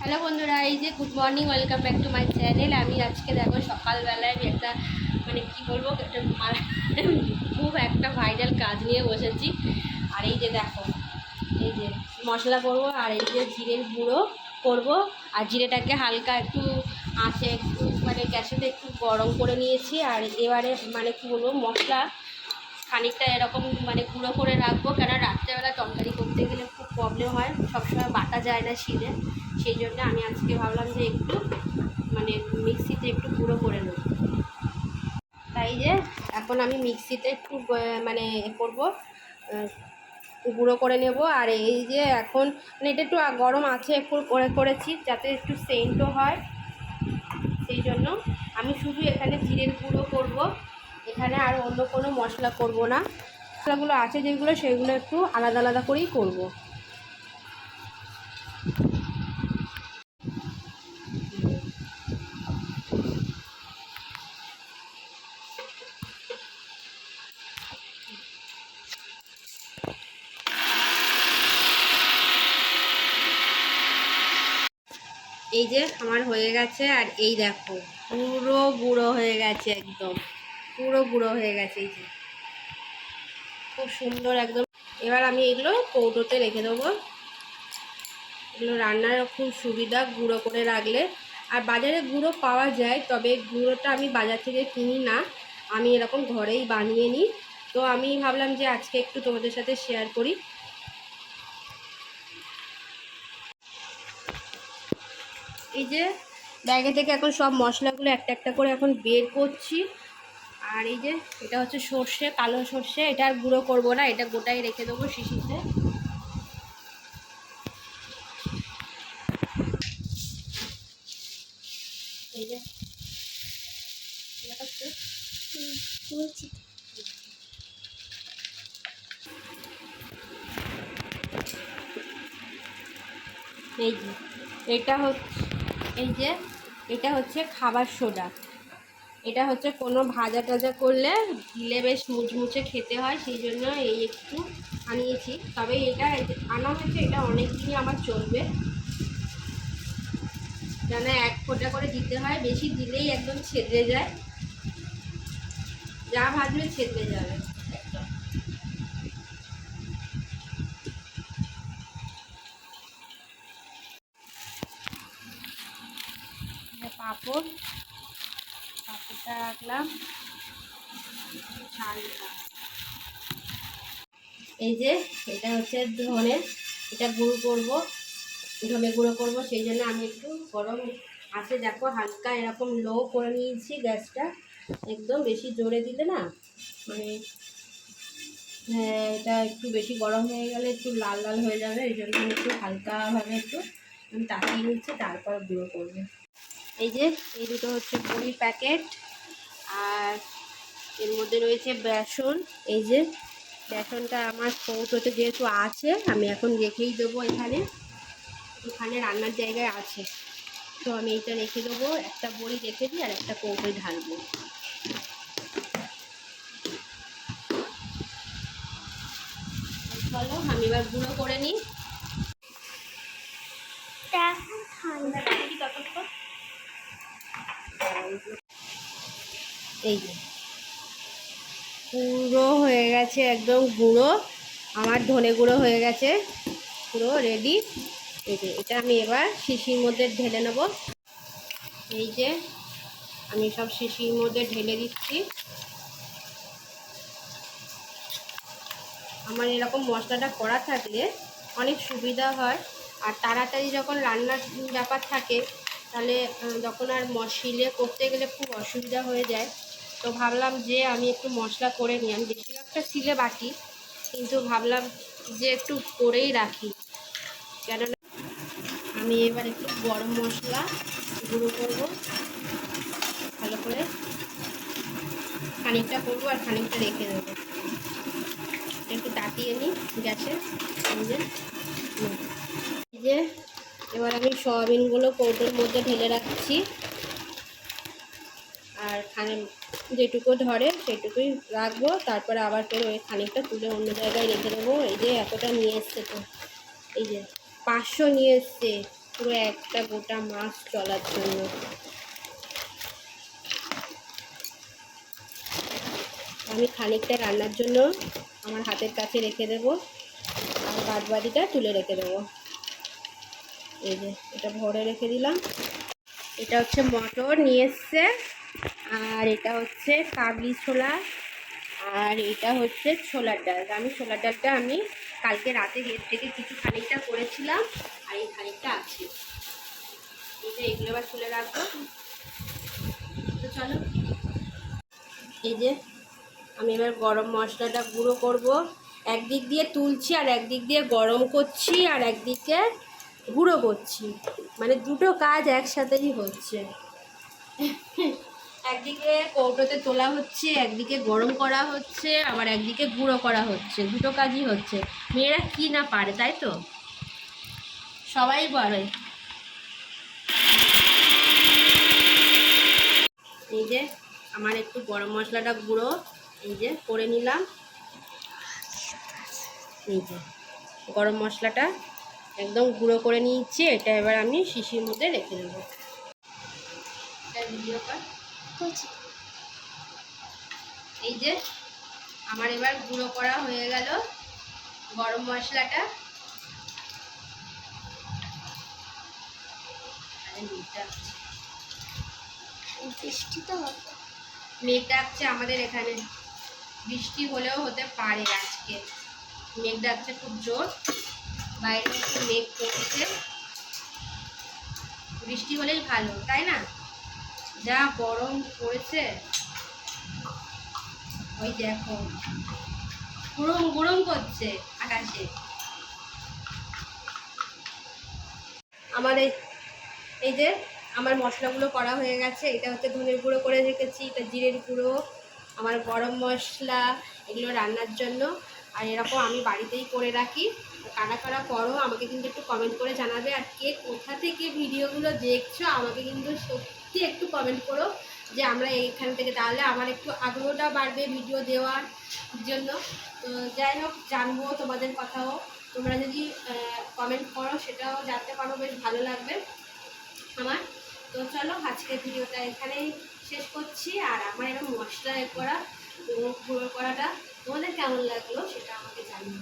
Hello বন্ধুরা, এই যে good morning, welcome back to my channel. আমি আজকে দেখো সকালবেলায় একটা কি বলবো, একটা খুব একটা ভাইরাল কাজ নিয়ে বসেছি। আর এই যে দেখো, এই যে মশলা করবো, আর এই যে জিরের গুঁড়ো করব। আর জিরেটাকে হালকা একটু আঁচে একটু গ্যাসেতে একটু গরম করে নিয়েছি। আর এবারে কি বলবো, মশলা খানিকটা এরকম গুঁড়ো করে রাখবো, কেন রাত্রেবেলা তরকারি করতে গেলে খুব প্রবলেম হয়, সবসময় বাটা যায় না শিলে। সেই জন্য আমি আজকে ভাবলাম যে একটু মিক্সিতে একটু গুঁড়ো করে নেব। তাই যে এখন আমি মিক্সিতে একটু করব, গুঁড়ো করে নেব। আর এই যে এখন এটা একটু গরম আছে, একটু করেছি যাতে একটু সেন্টও হয়। সেই জন্য আমি শুধু এখানে জিরের গুঁড়ো করব, এখানে আর অন্য কোনো মশলা করব না। মশলাগুলো আছে যেগুলো, সেগুলো একটু আলাদা আলাদা করেই করব। এই যে আমার হয়ে গেছে, আর এই দেখো পুরো গুঁড়ো হয়ে গেছে, একদম পুরো গুঁড়ো হয়ে গেছে। এই যে খুব সুন্দর একদম। এবার আমি এগুলো কৌটোতে রেখে দেবো। এগুলো রান্নার খুব সুবিধা গুঁড়ো করে রাখলে। আর বাজারে গুঁড়ো পাওয়া যায়, তবে গুঁড়োটা আমি বাজার থেকে কিনি না, আমি এরকম ঘরেই বানিয়ে নিই। তো আমি ভাবলাম যে আজকে একটু তোমাদের সাথে শেয়ার করি। এই যে ব্যাগে থেকে এখন সব মশলাগুলো একটা একটা করে এখন বের করছি। আর এই যে এটা হচ্ছে সর্ষে, কালো সর্ষে, এটা আর গুঁড়ো করবো না, এটা গোটাই রেখে দেবো শিশিতে। এই যে এই যে এটা হচ্ছে, এই যে এটা হচ্ছে খাবার সোডা। এটা হচ্ছে কোনো ভাজা টাজা করলে দিলে বেশ মুচমুচে খেতে হয়, সেই জন্য এই একটু আনিয়েছি। তবে এটা আনা হয়েছে, এটা অনেক দিনই আমার চলবে, কেন এক ফোঁটা করে দিতে হয়, বেশি দিলেই একদম ছেদরে যায়, যা ভাজবে ছেদরে যাবে একদম। পাঁপড়টা রাখলাম। এই যে এটা হচ্ছে ধনে, এটা গুঁড়ো করব, ধনে গুঁড়ো করব। সেই জন্য আমি একটু গরম আছে দেখো হালকা এরকম লো করে নিয়েছি গ্যাসটা। একদম বেশি জোরে দিলে না এটা একটু বেশি গরম হয়ে গেলে একটু লাল লাল হয়ে যাবে। এই জন্য আমি একটু হালকাভাবে একটু আমি তাকিয়ে নিচ্ছি, তারপর গুঁড়ো করবো। এই যে এই দুটো হচ্ছে বড়ির প্যাকেট, আর এর মধ্যে রয়েছে বেসন। এই যে বেসনটা আমার কৌটোতে যেহেতু আছে, আমি এখন রেখেই দেবো। এখানে এখানে রান্নার জায়গায় আছে, তো আমি এটা রেখে দেবো। একটা বড়ি রেখে দিই, আর একটা কৌটোয় ঢালবো। চলো আমি এবার গুঁড়ো করে নিই। এই যে পুরো হয়ে গেছে একদম গুঁড়ো, আমার ধনে গুঁড়ো হয়ে গেছে পুরো রেডি। এই যে এটা আমি এবার শিশির মধ্যে ঢেলে নেব। এই যে আমি সব শিশির মধ্যে ঢেলে দিচ্ছি। আমার এরকম মশলাটা করা থাকলে অনেক সুবিধা হয়, আর তাড়াতাড়ি যখন রান্নার ব্যাপার থাকে, তাহলে যখন আর শিলে করতে গেলে খুব অসুবিধা হয়ে যায়। তো ভাবলাম যে আমি একটু মশলা করে নিই। আমি বেশিরভাগটা শিলে বাটি, কিন্তু ভাবলাম যে একটু করেই রাখি, কেননা আমি এবার একটু গরম মশলা গুঁড়ো করব ভালো করে। খানিকটা করবো আর খানিকটা রেখে দেবো। একটু তাকিয়ে নিই গ্যাসে। এই যে এবার আমি সয়াবিনগুলো কৌটোর মধ্যে ঢেলে রাখছি, আর যেটুকু ধরে সেটুকুই রাখবো। তারপরে আবার ফের ওই খানিকটা তুলে অন্য জায়গায় রেখে দেবো। এই যে এতটা নিয়ে এসছে, তো এই যে 500 নিয়ে এসছে, পুরো একটা গোটা মাছ চলার জন্য। আমি খানিকটা রান্নার জন্য আমার হাতের কাছে রেখে দেবো, আর বাদ বাকিটা তুলে রেখে দেবো। এই যে এটা ভরে রেখে দিলাম। এটা হচ্ছে মটর নিয়ে এসছে, আর এটা হচ্ছে কাবলি ছোলা, আর এটা হচ্ছে ছোলার ডাল। আমি ছোলার ডালটা আমি কালকে রাতে গেট থেকে কিছু খানিকটা করেছিলাম, আর এই খানিকটা আছে। এই যে এগুলো এবার তুলে রাখবো। তো চলো, এই যে আমি এবার গরম মশলাটা গুঁড়ো করব। একদিক দিয়ে তুলছি আর একদিক দিয়ে গরম করছি আর একদিকে গুঁড়ো করছি, মানে দুটো কাজ একসাথেই হচ্ছে। একদিকে কৌটোতে তোলা হচ্ছে, একদিকে গরম করা হচ্ছে, আবার একদিকে গুঁড়ো করা হচ্ছে। দুটো কাজই হচ্ছে। মেয়েরা কি না পারে, তাই তো? সবাই পারে। এই যে আমার একটু গরম মশলাটা গুঁড়ো এই যে করে নিলাম। এই যে গরম মশলাটা একদম গুঁড়ো করে নিয়েছি। এটা এবার আমি শিশির মধ্যে রেখে দেবো। এই যে আমার এবার গুঁড়ো করা হয়ে গেল গরম মশলাটা। বৃষ্টি তো মেঘ ডাকছে আমাদের এখানে, বৃষ্টি হলেও হতে পারে। আজকে মেঘ ডাকছে খুব জোর, বাইরে একটু মেঘ পড়েছে। বৃষ্টি হলেই ভালো, তাই না? যা গরম পড়েছে, ওই দেখো গুড়ুম গুড়ুম করছে আকাশে। আমার এই যে আমার মশলাগুলো করা হয়ে গেছে। এটা হচ্ছে ধনের গুঁড়ো করে রেখেছি, এটা জিরের গুঁড়ো, আমার গরম মশলা, এগুলো রান্নার জন্য। আর এরকম আমি বাড়িতেই করে রাখি। কারা কারা করো আমাকে কিন্তু একটু কমেন্ট করে জানাবে। আর কে কোথা থেকে ভিডিওগুলো দেখছো আমাকে কিন্তু সত্যি একটু কমেন্ট করো, যে আমরা এইখান থেকে, তাহলে আমার একটু আগ্রহটা বাড়বে ভিডিও দেওয়ার জন্য। তো যাই হোক, জানবো তোমাদের কথাও। তোমরা যদি কমেন্ট করো সেটাও জানতে পারো, বেশ ভালো লাগবে আমার। তো চলো আজকের ভিডিওটা এখানেই শেষ করছি। আর আমার এরকম মশলা করা গুঁড়ো করাটা তোমাদের কেমন লাগলো সেটা আমাকে জানিও।